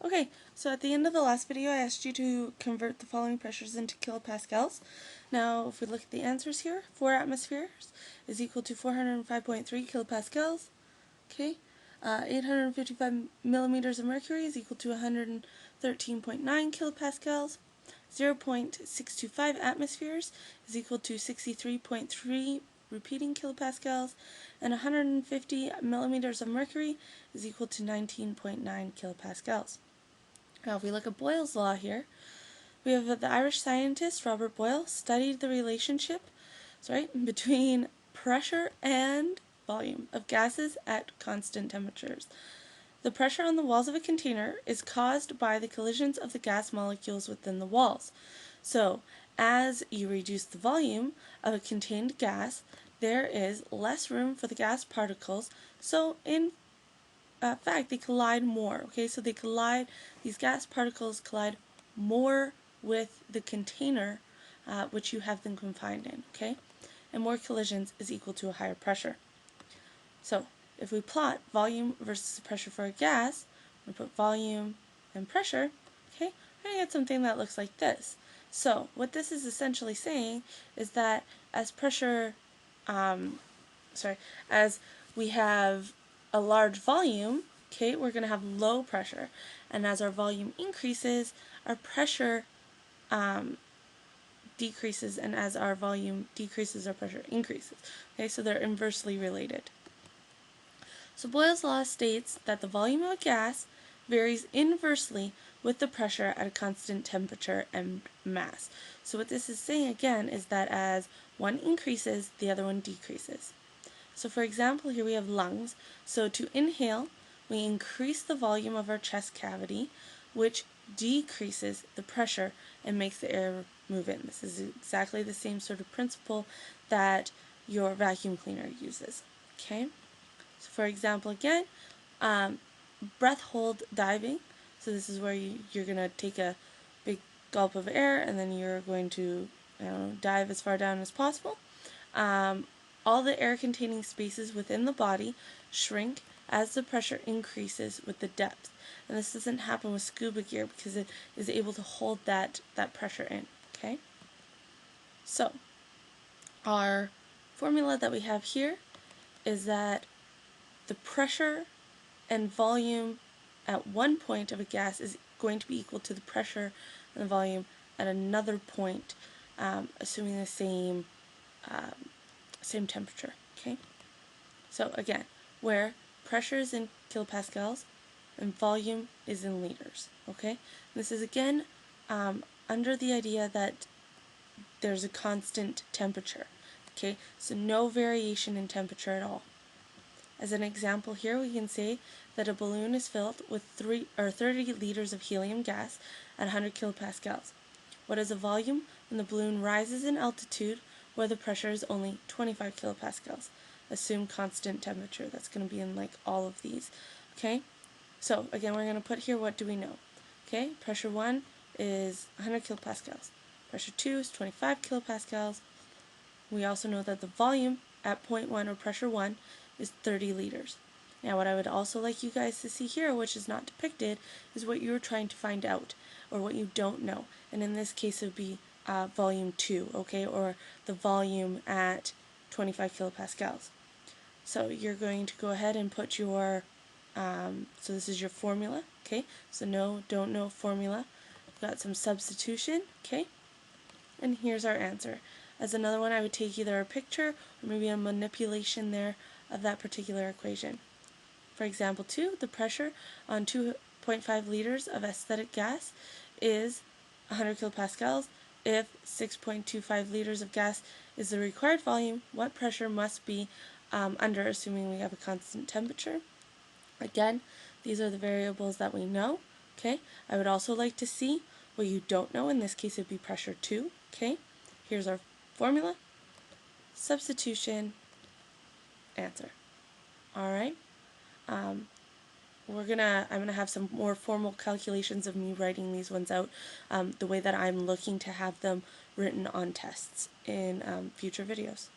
Okay, so at the end of the last video I asked you to convert the following pressures into kilopascals. Now if we look at the answers here, 4 atmospheres is equal to 405.3 kilopascals. Okay, 855 millimeters of mercury is equal to 113.9 kilopascals. 0.625 atmospheres is equal to 63.3 repeating kilopascals, and 150 millimeters of mercury is equal to 19.9 kilopascals. Now if we look at Boyle's law here, we have the Irish scientist Robert Boyle studied the relationship between pressure and volume of gases at constant temperatures. The pressure on the walls of a container is caused by the collisions of the gas molecules within the walls. So, as you reduce the volume of a contained gas, there is less room for the gas particles, so in fact they collide more. Okay, so these gas particles collide more with the container which you have them confined in. Okay, and more collisions is equal to a higher pressure. So if we plot volume versus pressure for a gas, we put volume and pressure, okay, we're going to get something that looks like this. So what this is essentially saying is that as as we have a large volume, okay, we're going to have low pressure. And as our volume increases, our pressure decreases, and as our volume decreases, our pressure increases. Okay, so they're inversely related. So Boyle's law states that the volume of a gas varies inversely with the pressure at a constant temperature and mass. So what this is saying again is that as one increases, the other one decreases. So for example, here we have lungs. So to inhale, we increase the volume of our chest cavity, which decreases the pressure and makes the air move in. This is exactly the same sort of principle that your vacuum cleaner uses. Okay? So for example, again, breath hold diving. So this is where you're going to take a big gulp of air and then you're going to dive as far down as possible. All the air containing spaces within the body shrink as the pressure increases with the depth. And this doesn't happen with scuba gear because it is able to hold that pressure in. Okay? So our formula that we have here is that the pressure and volume at one point of a gas is going to be equal to the pressure and the volume at another point, assuming the same temperature. Okay, so again, where pressure is in kilopascals and volume is in liters. Okay, this is again under the idea that there's a constant temperature. Okay, so no variation in temperature at all. As an example here, we can say that a balloon is filled with 30 liters of helium gas at 100 kilopascals. What is the volume when the balloon rises in altitude where the pressure is only 25 kilopascals? Assume constant temperature. That's going to be in like all of these. Okay? So again, we're going to put here, what do we know? Okay? Pressure 1 is 100 kilopascals. Pressure 2 is 25 kilopascals. We also know that the volume at point 1 or pressure 1 is 30 liters. Now what I would also like you guys to see here, which is not depicted, is what you're trying to find out, or what you don't know. And in this case it would be volume 2, okay, or the volume at 25 kilopascals. So you're going to go ahead and put your, so this is your formula, okay, so no, don't know formula. We've got some substitution, okay, and here's our answer. As another one, I would take either a picture or maybe a manipulation there of that particular equation. For example 2, the pressure on 2.5 liters of aesthetic gas is 100 kilopascals. If 6.25 liters of gas is the required volume, what pressure must be under, assuming we have a constant temperature? Again, these are the variables that we know. Okay, I would also like to see what you don't know. In this case, it would be pressure 2. Okay, here's our formula, substitution, answer. Alright, I'm gonna have some more formal calculations of me writing these ones out the way that I'm looking to have them written on tests in future videos.